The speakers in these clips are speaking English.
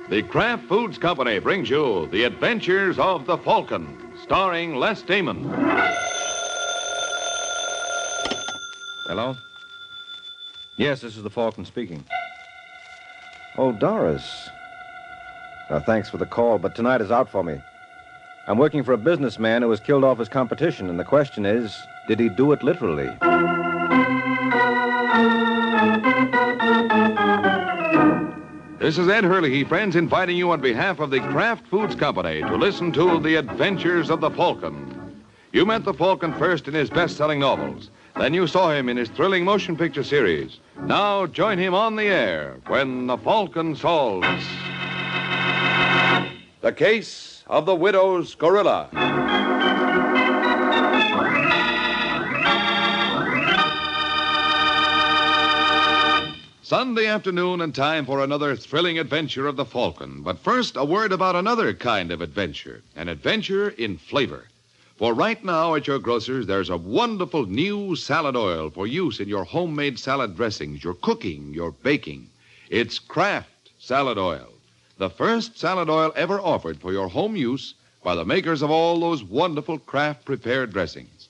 The Kraft Foods Company brings you The Adventures of the Falcon, starring Les Damon. Hello? Yes, this is the Falcon speaking. Oh, Doris. Thanks for the call, but tonight is out for me. I'm working for a businessman who was killed off his competition, and the question is, did he do it literally? This is Ed Hurley, friends, inviting you on behalf of the Kraft Foods Company to listen to The Adventures of the Falcon. You met the Falcon first in his best-selling novels. Then you saw him in his thrilling motion picture series. Now join him on the air when the Falcon solves the case of the widow's gorilla. Sunday afternoon and time for another thrilling adventure of the Falcon. But first, a word about another kind of adventure, an adventure in flavor. For right now at your grocer's, there's a wonderful new salad oil for use in your homemade salad dressings, your cooking, your baking. It's Kraft Salad Oil, the first salad oil ever offered for your home use by the makers of all those wonderful Kraft prepared dressings.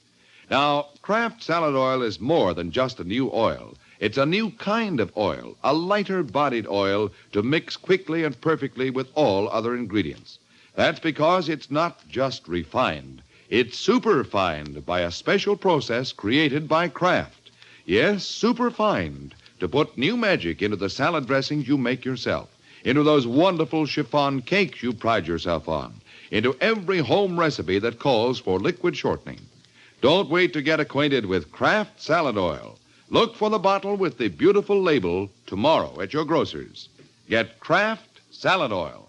Now, Kraft Salad Oil is more than just a new oil. It's a new kind of oil, a lighter-bodied oil to mix quickly and perfectly with all other ingredients. That's because it's not just refined. It's superfined by a special process created by Kraft. Yes, superfined, to put new magic into the salad dressings you make yourself, into those wonderful chiffon cakes you pride yourself on, into every home recipe that calls for liquid shortening. Don't wait to get acquainted with Kraft Salad Oil. Look for the bottle with the beautiful label tomorrow at your grocer's. Get Kraft Salad Oil.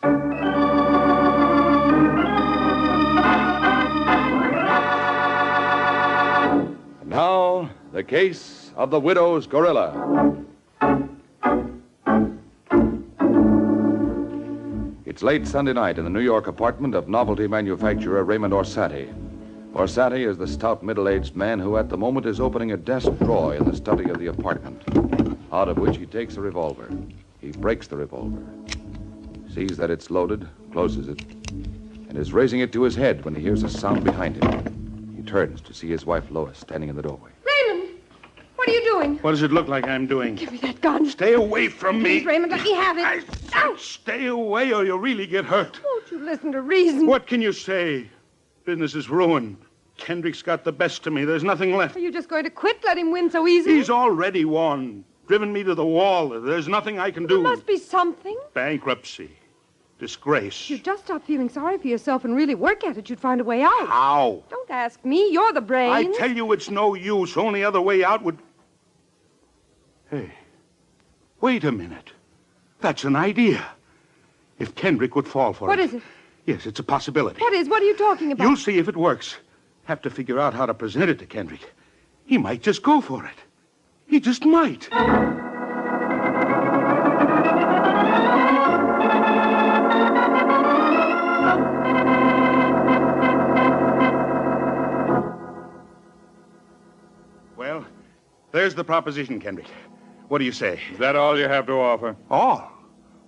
And now, the case of the widow's gorilla. It's late Sunday night in the New York apartment of novelty manufacturer Raymond Orsatti. Orsatti is the stout, middle-aged man who at the moment is opening a desk drawer in the study of the apartment, out of which he takes a revolver. He breaks the revolver, sees that it's loaded, closes it, and is raising it to his head when he hears a sound behind him. He turns to see his wife, Lois, standing in the doorway. Raymond! What are you doing? What does it look like I'm doing? Give me that gun. Stay away from me. Please, Raymond, let me have it. I said stay away or you'll really get hurt. Won't you listen to reason? What can you say? Business is ruined. Kendrick's got the best of me. There's nothing left. Are you just going to quit? Let him win so easily? He's already won. Driven me to the wall. There's nothing I can do. There must be something. Bankruptcy. Disgrace. If you'd just stop feeling sorry for yourself and really work at it, you'd find a way out. How? Don't ask me. You're the brains. I tell you it's no use. Only other way out would... Hey, wait a minute. That's an idea. If Kendrick would fall for it. What is it? Yes, it's a possibility. What is? What are you talking about? You'll see if it works. Have to figure out how to present it to Kendrick. He might just go for it. He just might. Well, there's the proposition, Kendrick. What do you say? Is that all you have to offer? All?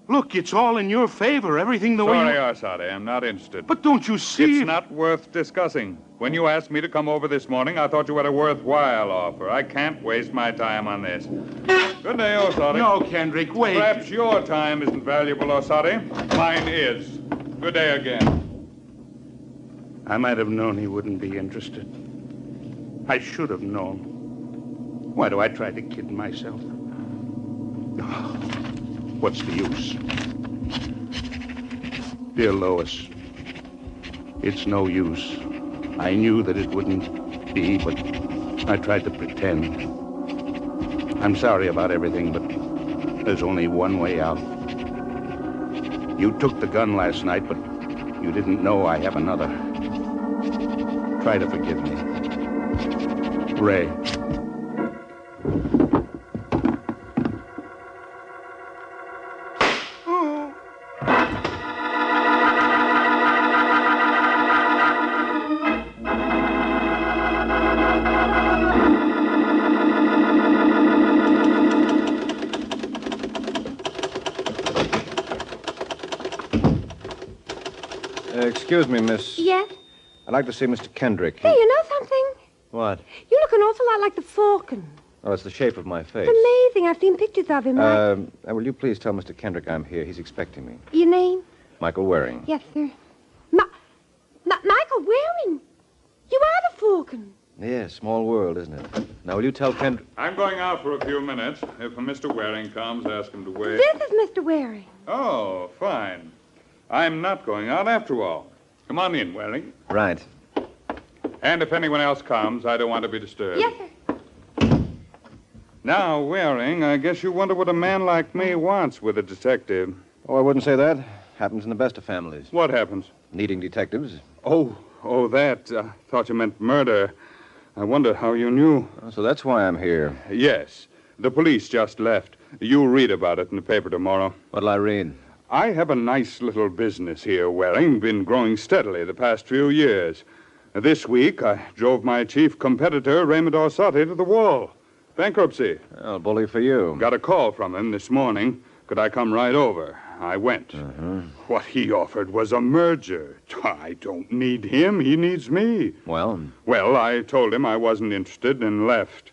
Look, it's all in your favor. Everything the way Sorry, you... Orsatti, I'm not interested. But don't you see... It's not worth discussing. When you asked me to come over this morning, I thought you had a worthwhile offer. I can't waste my time on this. Good day, Orsatti. No, Kendrick, wait. Perhaps your time isn't valuable, Orsatti. Mine is. Good day again. I might have known he wouldn't be interested. I should have known. Why do I try to kid myself? Oh, what's the use? Dear Lois, it's no use. I knew that it wouldn't be, but I tried to pretend. I'm sorry about everything, but there's only one way out. You took the gun last night, but you didn't know I have another. Try to forgive me. Ray. Excuse me, miss. Yes? I'd like to see Mr. Kendrick. Hey, you know something? What? You look an awful lot like the Falcon. Oh, it's the shape of my face. It's amazing. I've seen pictures of him. Will you please tell Mr. Kendrick I'm here? He's expecting me. Your name? Michael Waring. Yes, sir. Michael Waring. You are the Falcon. Yes, small world, isn't it? Now, will you tell Kendrick... I'm going out for a few minutes. If Mr. Waring comes, ask him to wait. This is Mr. Waring. Oh, fine. I'm not going out after all. Come on in, Waring. Right. And if anyone else comes, I don't want to be disturbed. Yes, sir. Now, Waring, I guess you wonder what a man like me wants with a detective. Oh, I wouldn't say that. Happens in the best of families. What happens? Needing detectives. Oh, that. Thought you meant murder. I wondered how you knew. Oh, so that's why I'm here. Yes. The police just left. You'll read about it in the paper tomorrow. What'll I read? I have a nice little business here, Waring. Been growing steadily the past few years. This week, I drove my chief competitor, Raymond Orsatti, to the wall. Bankruptcy. Well, bully for you. Got a call from him this morning. Could I come right over? I went. What he offered was a merger. I don't need him. He needs me. Well? Well, I told him I wasn't interested and left.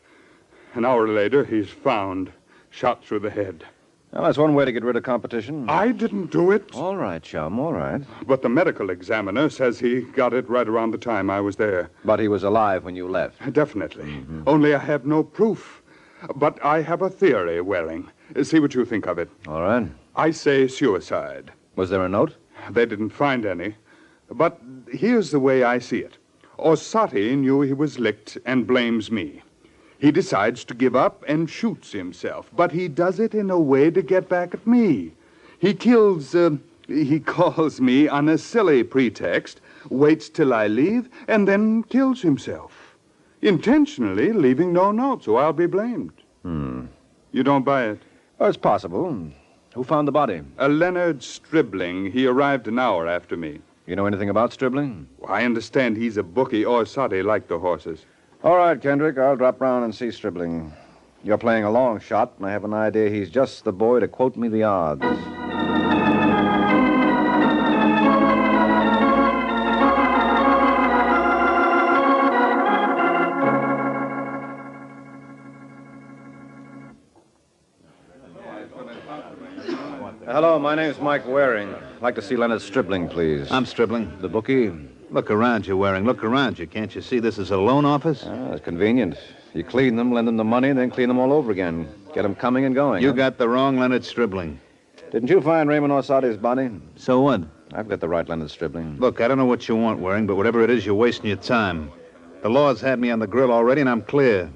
An hour later, he's found, shot through the head. Well, that's one way to get rid of competition. I didn't do it. All right, chum, all right. But the medical examiner says he got it right around the time I was there. But he was alive when you left. Definitely. Only I have no proof. But I have a theory, Waring. See what you think of it. All right. I say suicide. Was there a note? They didn't find any. But here's the way I see it. Orsatti knew he was licked and blames me. He decides to give up and shoots himself, but he does it in a way to get back at me. He calls me on a silly pretext, waits till I leave, and then kills himself. Intentionally leaving no note, so I'll be blamed. You don't buy it? Oh, it's possible. Who found the body? Leonard Stribling. He arrived an hour after me. You know anything about Stribling? I understand he's a bookie. Orsatti liked the horses. All right, Kendrick, I'll drop round and see Stribling. You're playing a long shot, and I have an idea he's just the boy to quote me the odds. Hello, my name's Mike Waring. I'd like to see Leonard Stribling, please. I'm Stribling. The bookie? Look around you, Waring. Look around you. Can't you see this is a loan office? It's convenient. You clean them, lend them the money, and then clean them all over again. Get them coming and going. You got the wrong Leonard Stribling. Didn't you find Raymond Orsatti's body? So what? I've got the right Leonard Stribling. Look, I don't know what you want, Waring, but whatever it is, you're wasting your time. The law's had me on the grill already, and I'm clear.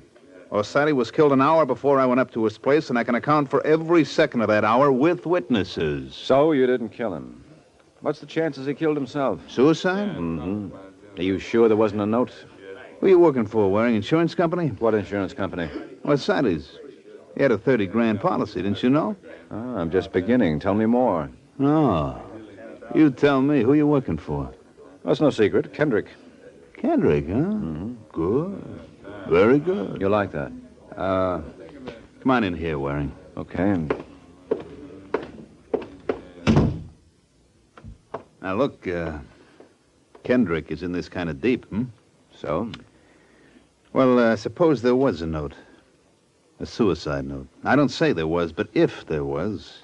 Orsatti was killed an hour before I went up to his place, and I can account for every second of that hour with witnesses. So you didn't kill him. What's the chances he killed himself? Suicide? Mm-hmm. Are you sure there wasn't a note? Who are you working for, Waring? Insurance company? What insurance company? Orsattti's. He had a $30,000 policy, didn't you know? Oh, I'm just beginning. Tell me more. Oh. You tell me. Who are you working for? That's no secret. Kendrick. Kendrick, huh? Mm-hmm. Good. Very good. You like that? Come on in here, Waring. Okay. Now, look, Kendrick is in this kind of deep, So? Well, suppose there was a note. A suicide note. I don't say there was, but if there was,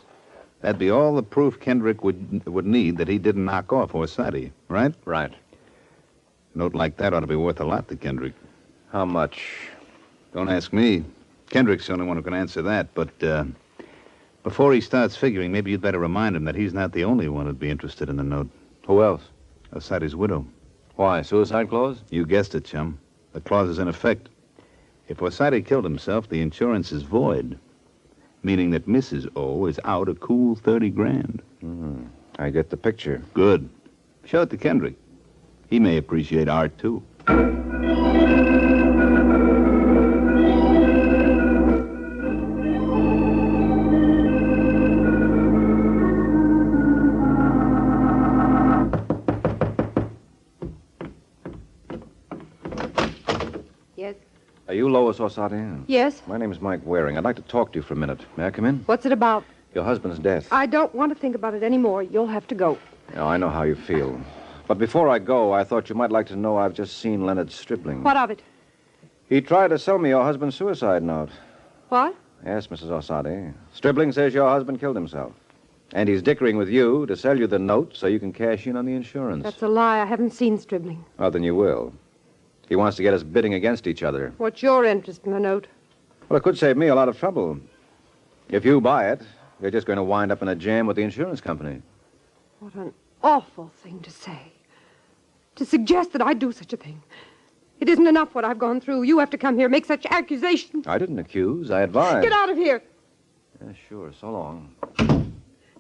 that'd be all the proof Kendrick would need that he didn't knock off Orsatti, right? Right. A note like that ought to be worth a lot to Kendrick. How much? Don't ask me. Kendrick's the only one who can answer that, but before he starts figuring, maybe you'd better remind him that he's not the only one who'd be interested in the note. Who else? Orsatti's widow. Why, suicide clause? You guessed it, chum. The clause is in effect. If Orsatti killed himself, the insurance is void, meaning that Mrs. O is out a cool $30,000. I get the picture. Good. Show it to Kendrick. He may appreciate art, too. Yes? Are you Lois Orsatti? Yes? My name's Mike Waring. I'd like to talk to you for a minute. May I come in? What's it about? Your husband's death. I don't want to think about it anymore. You'll have to go. I know how you feel. But before I go, I thought you might like to know I've just seen Leonard Stribling. What of it? He tried to sell me your husband's suicide note. What? Yes, Mrs. Orsatti. Stribling says your husband killed himself. And he's dickering with you to sell you the note so you can cash in on the insurance. That's a lie. I haven't seen Stribling. Oh, then you will. He wants to get us bidding against each other. What's your interest in the note? Well, it could save me a lot of trouble. If you buy it, you're just going to wind up in a jam with the insurance company. What an awful thing to say. To suggest that I'd do such a thing. It isn't enough what I've gone through. You have to come here, make such accusations. I didn't accuse. I advised. Get out of here. Yeah, sure. So long.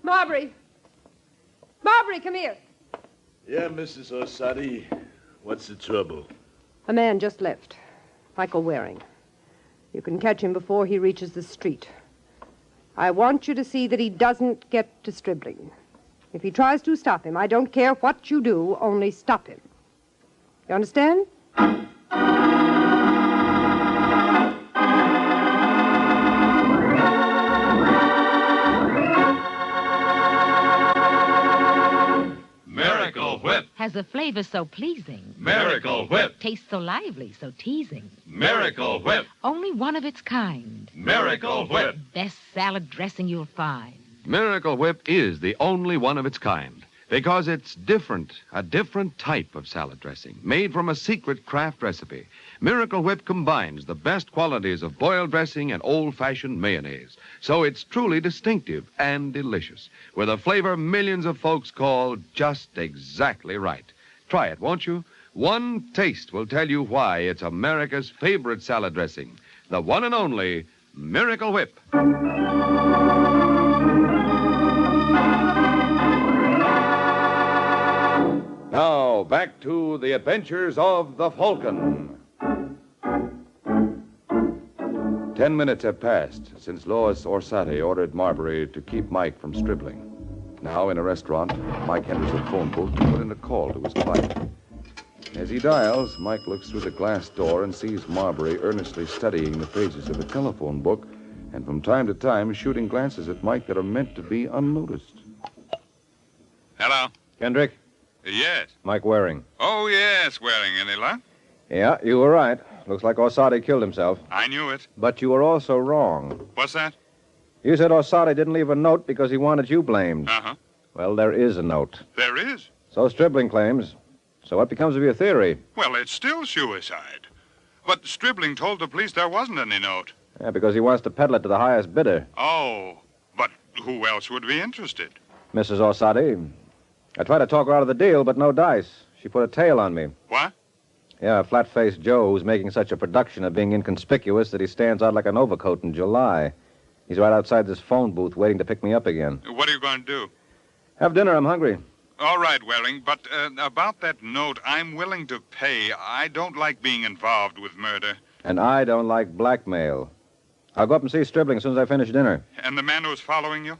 Marbury. Marbury, come here. Yeah, Mrs. Orsatti. What's the trouble? A man just left. Michael Waring. You can catch him before he reaches the street. I want you to see that he doesn't get to Stribling. If he tries to, stop him. I don't care what you do, only stop him. You understand? Miracle Whip. Has a flavor so pleasing. Miracle Whip. Tastes so lively, so teasing. Miracle Whip. Only one of its kind. Miracle Whip. Best salad dressing you'll find. Miracle Whip is the only one of its kind because it's different, a different type of salad dressing made from a secret craft recipe. Miracle Whip combines the best qualities of boiled dressing and old-fashioned mayonnaise, so it's truly distinctive and delicious, with a flavor millions of folks call just exactly right. Try it, won't you? One taste will tell you why it's America's favorite salad dressing, the one and only Miracle Whip. Now, back to the adventures of the Falcon. 10 minutes have passed since Lois Orsatti ordered Marbury to keep Mike from Stribling. Now, in a restaurant, Mike enters a phone booth to put in a call to his client. As he dials, Mike looks through the glass door and sees Marbury earnestly studying the pages of a telephone book and from time to time shooting glances at Mike that are meant to be unnoticed. Hello? Kendrick? Yes. Mike Waring. Oh, yes, Waring. Any luck? Yeah, you were right. Looks like Orsatti killed himself. I knew it. But you were also wrong. What's that? You said Orsatti didn't leave a note because he wanted you blamed. Uh-huh. Well, there is a note. There is? So Stribling claims. So what becomes of your theory? Well, it's still suicide. But Stribling told the police there wasn't any note. Yeah, because he wants to peddle it to the highest bidder. Oh, but who else would be interested? Mrs. Orsatti. I tried to talk her out of the deal, but no dice. She put a tail on me. What? Yeah, flat-faced Joe who's making such a production of being inconspicuous that he stands out like an overcoat in July. He's right outside this phone booth waiting to pick me up again. What are you going to do? Have dinner. I'm hungry. All right, Waring, but about that note, I'm willing to pay. I don't like being involved with murder. And I don't like blackmail. I'll go up and see Stribling as soon as I finish dinner. And the man who's following you?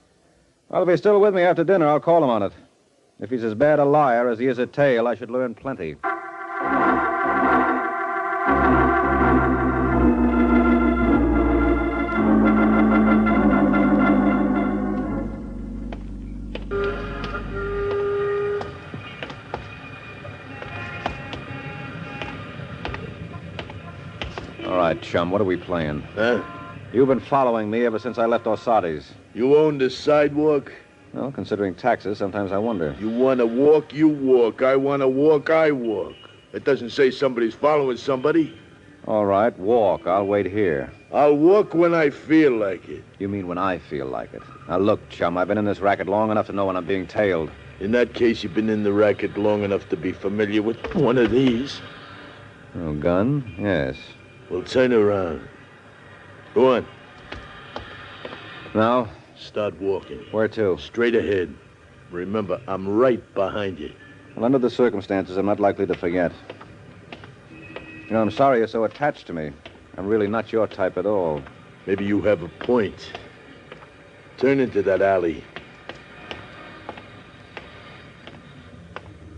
Well, if he's still with me after dinner, I'll call him on it. If he's as bad a liar as he is a tale, I should learn plenty. All right, chum, what are we playing? Huh? You've been following me ever since I left Orsatti's. You own the sidewalk? Well, considering taxes, sometimes I wonder. You want to walk, you walk. I want to walk, I walk. It doesn't say somebody's following somebody. All right, walk. I'll wait here. I'll walk when I feel like it. You mean when I feel like it? Now, look, chum, I've been in this racket long enough to know when I'm being tailed. In that case, you've been in the racket long enough to be familiar with one of these. Oh, gun? Yes. Well, turn around. Go on. Now? Start walking. Where to? Straight ahead. Remember, I'm right behind you. Well, under the circumstances, I'm not likely to forget. You know, I'm sorry you're so attached to me. I'm really not your type at all. Maybe you have a point. Turn into that alley.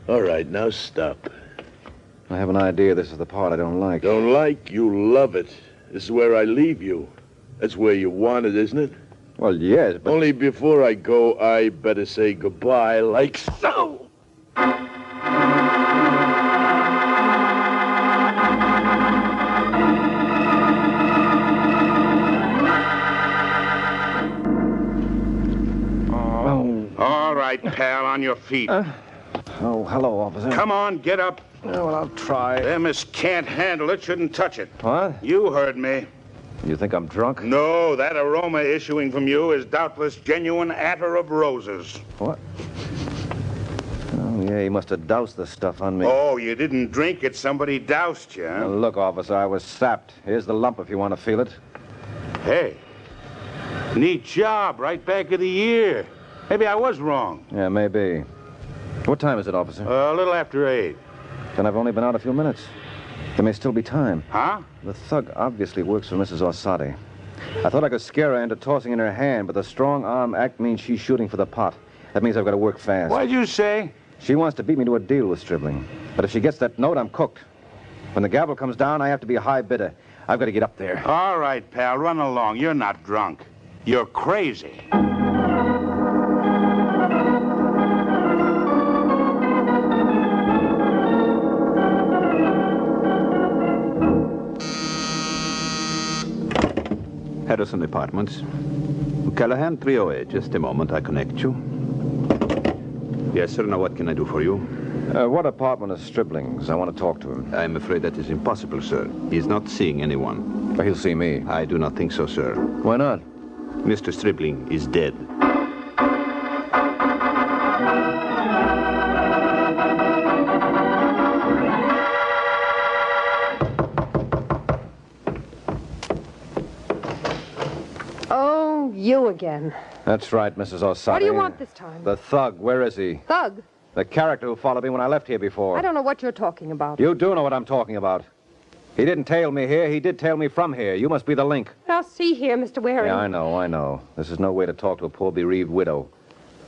All right, now stop. I have an idea this is the part I don't like. Don't like? You love it. This is where I leave you. That's where you want it, isn't it? Well, yes, but... Only before I go, I better say goodbye like so. All right, pal, on your feet. Oh, hello, officer. Come on, get up. Oh, well, I'll try. Them as can't handle it shouldn't touch it. What? You heard me. You think I'm drunk? No, that aroma issuing from you is doubtless genuine attar of roses. What? Oh, yeah, he must have doused the stuff on me. Oh, you didn't drink it. Somebody doused you, huh? Now, look, officer, I was sapped. Here's the lump if you want to feel it. Hey, neat job. Right back of the ear. Maybe I was wrong. Yeah, maybe. What time is it, officer? A little after 8. Then I've only been out a few minutes. There may still be time. Huh? The thug obviously works for Mrs. Orsatti. I thought I could scare her into tossing in her hand, but the strong arm act means she's shooting for the pot. That means I've got to work fast. What'd you say? She wants to beat me to a deal with Stribling. But if she gets that note, I'm cooked. When the gavel comes down, I have to be a high bidder. I've got to get up there. All right, pal, run along. You're not drunk. You're crazy. Harrison Apartments. Callahan 308. Just a moment, I connect you. Yes, sir. Now what can I do for you? What apartment is Stribling's? I want to talk to him. I'm afraid that is impossible, sir. He's not seeing anyone. But he'll see me. I do not think so, sir. Why not? Mr. Stribling is dead. Oh, you again. That's right, Mrs. Orsatti. What do you want this time? The thug. Where is he? Thug? The character who followed me when I left here before. I don't know what you're talking about. You do know what I'm talking about. He didn't tail me here. He did tail me from here. You must be the link. Now, see here, Mr. Waring. Yeah, I know. This is no way to talk to a poor bereaved widow.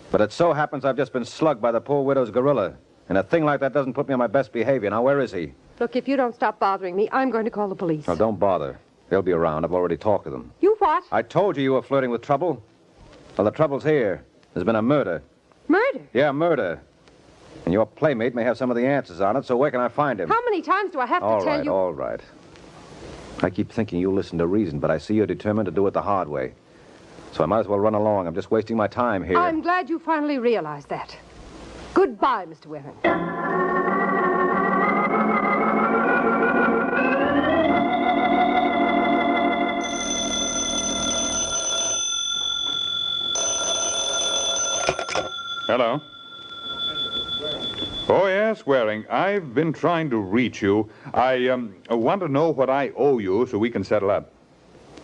But it so happens I've just been slugged by the poor widow's gorilla. And a thing like that doesn't put me on my best behavior. Now, where is he? Look, if you don't stop bothering me, I'm going to call the police. Oh, don't bother. They'll be around. I've already talked to them. You what? I told you were flirting with trouble. Well, the trouble's here. There's been a murder. Murder? Yeah, murder. And your playmate may have some of the answers on it, so where can I find him? How many times do I have to tell you? All right. I keep thinking you listen to reason, but I see you're determined to do it the hard way. So I might as well run along. I'm just wasting my time here. I'm glad you finally realized that. Goodbye, Mr. Waring. Hello. Oh, yes, Waring. I've been trying to reach you. I want to know what I owe you so we can settle up.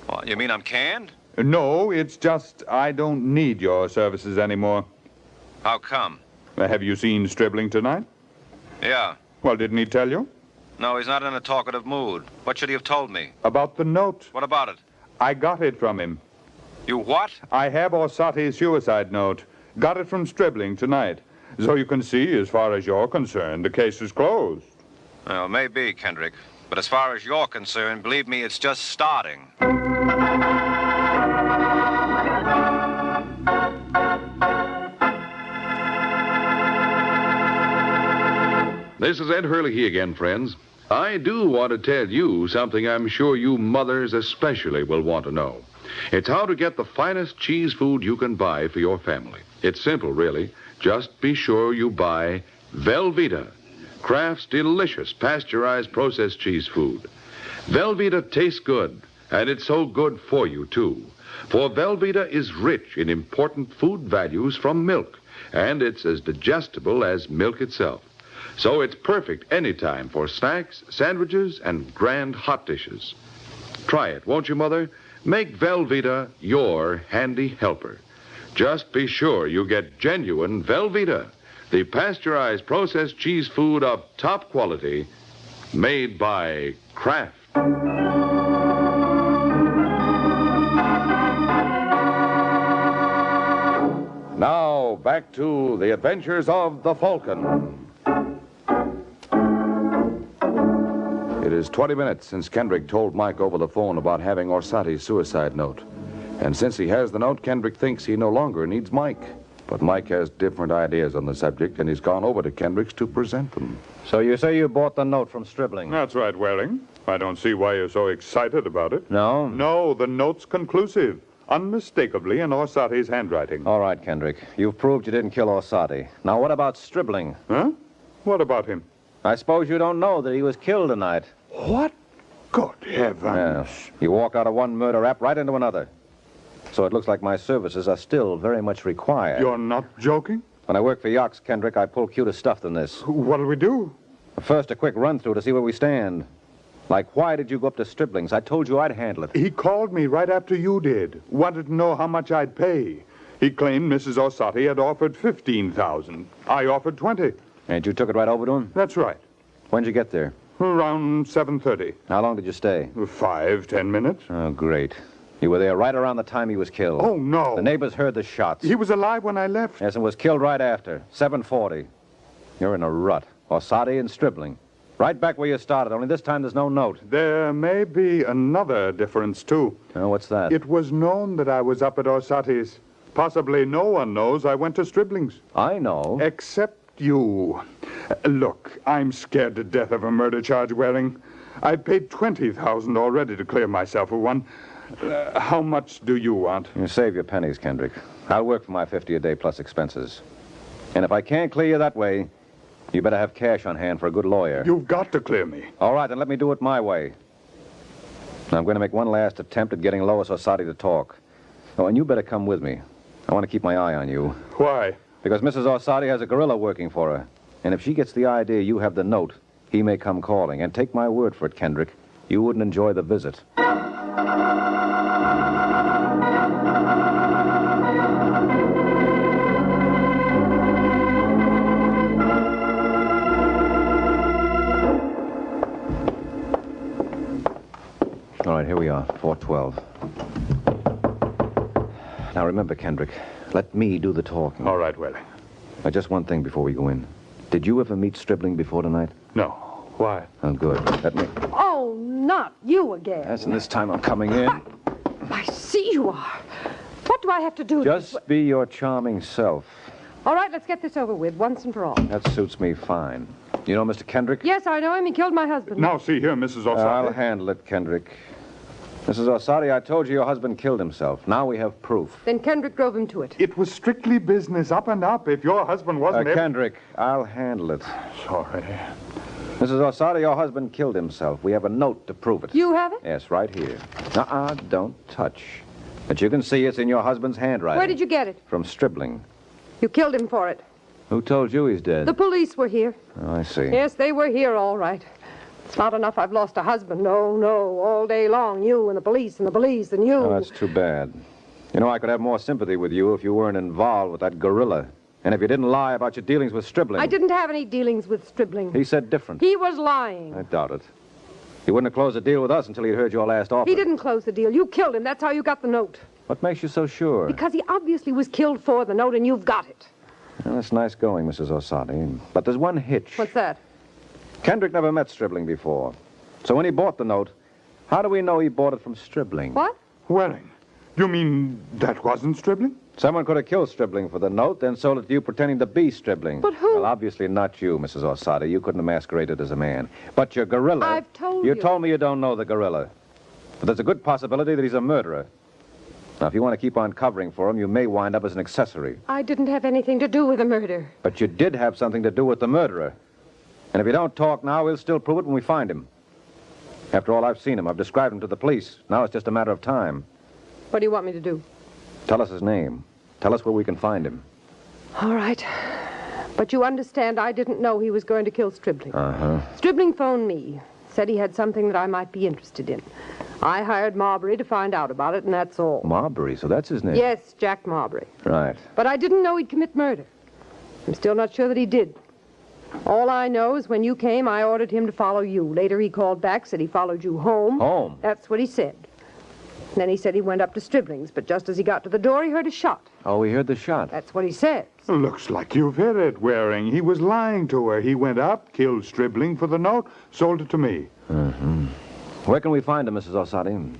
Well, you mean I'm canned? No, it's just I don't need your services anymore. How come? Have you seen Stribling tonight? Yeah. Well, didn't he tell you? No, he's not in a talkative mood. What should he have told me? About the note. What about it? I got it from him. You what? I have Orsatti's suicide note. Got it from Stribling tonight. So you can see, as far as you're concerned, the case is closed. Well, maybe, Kendrick. But as far as you're concerned, believe me, it's just starting. This is Ed Hurley again, friends. I do want to tell you something I'm sure you mothers especially will want to know. It's how to get the finest cheese food you can buy for your family. It's simple, really. Just be sure you buy Velveeta, Kraft's delicious pasteurized processed cheese food. Velveeta tastes good, and it's so good for you, too. For Velveeta is rich in important food values from milk, and it's as digestible as milk itself. So it's perfect anytime for snacks, sandwiches, and grand hot dishes. Try it, won't you, Mother? Make Velveeta your handy helper. Just be sure you get genuine Velveeta, the pasteurized processed cheese food of top quality, made by Kraft. Now, back to the adventures of the Falcon. It is 20 minutes since Kendrick told Mike over the phone about having Orsatti's suicide note. And since he has the note, Kendrick thinks he no longer needs Mike. But Mike has different ideas on the subject, and he's gone over to Kendrick's to present them. So you say you bought the note from Stribling? That's right, Waring. I don't see why you're so excited about it. No? No, the note's conclusive. unmistakably in Orsatti's handwriting. All right, Kendrick. You've proved you didn't kill Orsatti. Now, what about Stribling? Huh? What about him? I suppose you don't know that he was killed tonight. What? Good heavens. Yeah. You walked out of one murder rap right into another. So it looks like my services are still very much required. You're not joking? When I work for Yox, Kendrick, I pull cuter stuff than this. What'll we do? First, a quick run-through to see where we stand. Like, why did you go up to Stribling's? I told you I'd handle it. He called me right after you did. Wanted to know how much I'd pay. He claimed Mrs. Orsatti had offered $15,000. I offered $20,000. And you took it right over to him? That's right. When'd you get there? Around 7:30. How long did you stay? 5-10 minutes. Oh, great. You were there right around the time he was killed. Oh, no. The neighbors heard the shots. He was alive when I left. Yes, and was killed right after. 7:40. You're in a rut. Orsatti and Stribling. Right back where you started, only this time there's no note. There may be another difference, too. Oh, what's that? It was known that I was up at Orsatti's. Possibly no one knows I went to Stribling's. I know. Except you. Look, I'm scared to death of a murder charge, Waring. I've paid $20,000 already to clear myself of one. How much do you want? You save your pennies, Kendrick. I'll work for my $50 a day plus expenses. And if I can't clear you that way, you better have cash on hand for a good lawyer. You've got to clear me. All right, then let me do it my way. Now, I'm going to make one last attempt at getting Lois Orsatti to talk. Oh, and you better come with me. I want to keep my eye on you. Why? Because Mrs. Orsatti has a gorilla working for her. And if she gets the idea you have the note, he may come calling. And take my word for it, Kendrick, you wouldn't enjoy the visit. All right, here we are, 412. Now, remember, Kendrick, let me do the talking. All right, Waring. Now, just one thing before we go in. Did you ever meet Stribling before tonight? No. Why? Oh, good. Let me... Oh, not you again. Yes, and this time I'm coming in. I see you are. What do I have to do? Just be your charming self. All right, let's get this over with, once and for all. That suits me fine. You know Mr. Kendrick? Yes, I know him. He killed my husband. Now, see here, Mrs. Orsatti. I'll handle it, Kendrick. Mrs. Orsatti, I told you your husband killed himself. Now we have proof. Then Kendrick drove him to it. It was strictly business, up and up. If your husband wasn't... Kendrick, I'll handle it. Sorry. Mrs. Orsatti, your husband killed himself. We have a note to prove it. You have it? Yes, right here. Don't touch. But you can see it's in your husband's handwriting. Where did you get it? From Stribling. You killed him for it. Who told you he's dead? The police were here. Oh, I see. Yes, they were here, all right. It's not enough I've lost a husband. No, all day long. You and the police and you. Oh, that's too bad. You know, I could have more sympathy with you if you weren't involved with that gorilla. And if you didn't lie about your dealings with Stribling. I didn't have any dealings with Stribling. He said different. He was lying. I doubt it. He wouldn't have closed a deal with us until he'd heard your last offer. He didn't close the deal. You killed him. That's how you got the note. What makes you so sure? Because he obviously was killed for the note, and you've got it. Well, that's nice going, Mrs. Orsatti. But there's one hitch. What's that? Kendrick never met Stribling before. So when he bought the note, how do we know he bought it from Stribling? What? Waring, you mean that wasn't Stribling? Someone could have killed Stribling for the note, then sold it to you pretending to be Stribling. But who? Well, obviously not you, Mrs. Orsatti. You couldn't have masqueraded as a man. But your gorilla... I've told you. You told me you don't know the gorilla. But there's a good possibility that he's a murderer. Now, if you want to keep on covering for him, you may wind up as an accessory. I didn't have anything to do with the murder. But you did have something to do with the murderer. And if you don't talk now, we'll still prove it when we find him. After all, I've seen him. I've described him to the police. Now it's just a matter of time. What do you want me to do? Tell us his name. Tell us where we can find him. All right. But you understand I didn't know he was going to kill Stribling. Uh-huh. Stribling phoned me. Said he had something that I might be interested in. I hired Marbury to find out about it, and that's all. Marbury, so that's his name? Yes, Jack Marbury. Right. But I didn't know he'd commit murder. I'm still not sure that he did. All I know is when you came, I ordered him to follow you. Later he called back, said he followed you home. Home? That's what he said. And then he said he went up to Stribling's, but just as he got to the door, he heard a shot. Oh, he heard the shot. That's what he said. Looks like you've hit it, Waring. He was lying to her. He went up, killed Stribling for the note, sold it to me. Mm-hmm. Where can we find him, Mrs. Orsatti?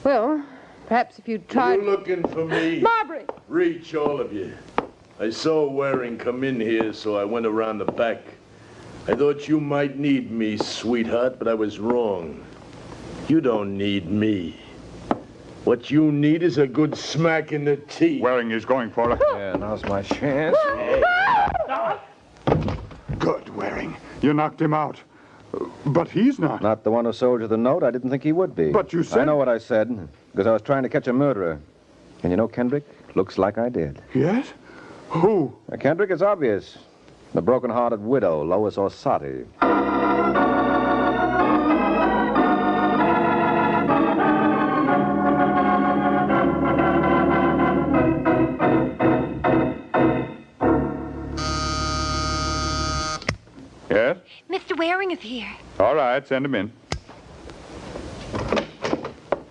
Well, perhaps if you'd tried... You looking for me? Marbury! Reach, all of you. I saw Waring come in here, so I went around the back. I thought you might need me, sweetheart, but I was wrong. You don't need me. What you need is a good smack in the teeth. Waring is going for it. Yeah, now's my chance. Good, Waring. You knocked him out. But he's not. Not the one who sold you the note? I didn't think he would be. But you said... I know what I said, because I was trying to catch a murderer. And you know, Kendrick, looks like I did. Yes? Who? Kendrick, it's obvious. The broken-hearted widow, Lois Orsatti. Yes? Mr. Waring is here. All right, send him in.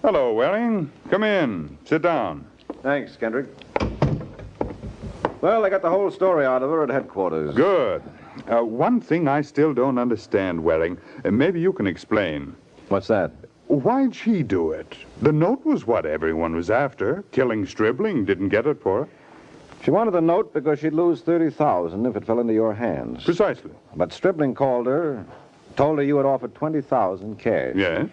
Hello, Waring. Come in. Sit down. Thanks, Kendrick. Well, I got the whole story out of her at headquarters. Good. One thing I still don't understand, Waring. Maybe you can explain. What's that? Why'd she do it? The note was what everyone was after. Killing Stribling didn't get it for her. She wanted the note because she'd lose $30,000 if it fell into your hands. Precisely. But Stribling called her, told her you had offered $20,000 cash. Yes?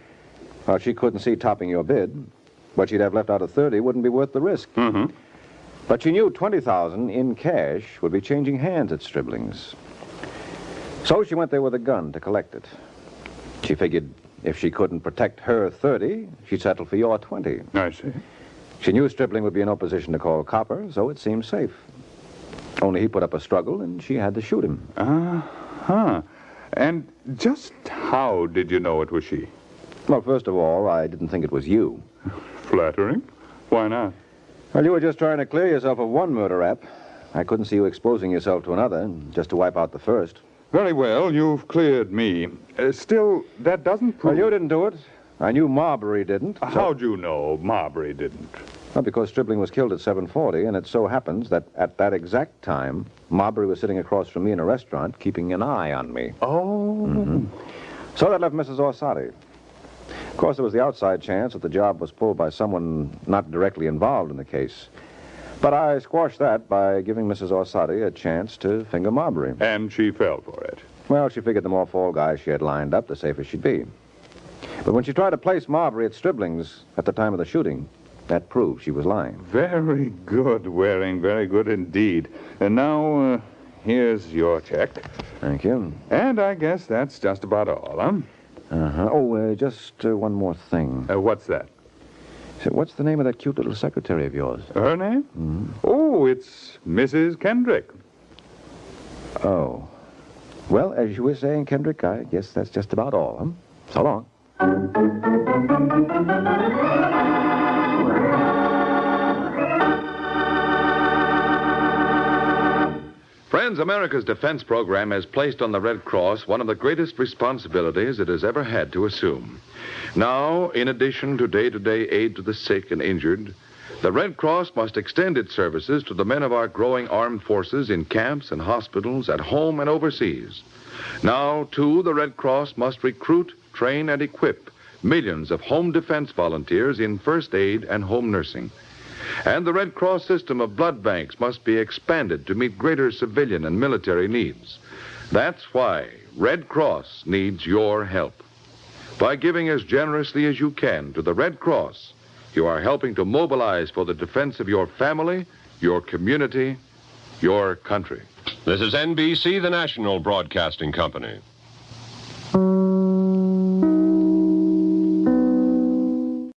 Well, she couldn't see topping your bid. What she'd have left out of $30 wouldn't be worth the risk. Mm-hmm. But she knew $20,000 in cash would be changing hands at Stribling's. So she went there with a gun to collect it. She figured if she couldn't protect her $30, she'd settle for your $20. I see. She knew Stribling would be in no position to call Copper, so it seemed safe. Only he put up a struggle, and she had to shoot him. Uh-huh. And just how did you know it was she? Well, first of all, I didn't think it was you. Flattering. Why not? Well, you were just trying to clear yourself of one murder rap. I couldn't see you exposing yourself to another, just to wipe out the first. Very well, you've cleared me. Still, that doesn't prove... Well, you didn't do it. I knew Marbury didn't. How'd you know Marbury didn't? Well, because Stribling was killed at 7:40, and it so happens that at that exact time, Marbury was sitting across from me in a restaurant, keeping an eye on me. Oh. Mm-hmm. So that left Mrs. Orsatti. Of course, there was the outside chance that the job was pulled by someone not directly involved in the case. But I squashed that by giving Mrs. Orsatti a chance to finger Marbury. And she fell for it. Well, she figured the more fall guys she had lined up, the safer she'd be. But when she tried to place Marbury at Stribling's at the time of the shooting, that proved she was lying. Very good, Waring. Very good indeed. And now, here's your check. Thank you. And I guess that's just about all, huh? Uh-huh. Oh, just one more thing. What's that? So what's the name of that cute little secretary of yours? Her name? Mm-hmm. Oh, it's Mrs. Kendrick. Oh. Well, as you were saying, Kendrick, I guess that's just about all, huh? So long. Friends, America's defense program has placed on the Red Cross one of the greatest responsibilities it has ever had to assume. Now, in addition to day-to-day aid to the sick and injured, the Red Cross must extend its services to the men of our growing armed forces in camps and hospitals, at home and overseas. Now, too, the Red Cross must recruit, train, and equip millions of home defense volunteers in first aid and home nursing. And the Red Cross system of blood banks must be expanded to meet greater civilian and military needs. That's why Red Cross needs your help. By giving as generously as you can to the Red Cross, you are helping to mobilize for the defense of your family, your community, your country. This is NBC, the national broadcasting company.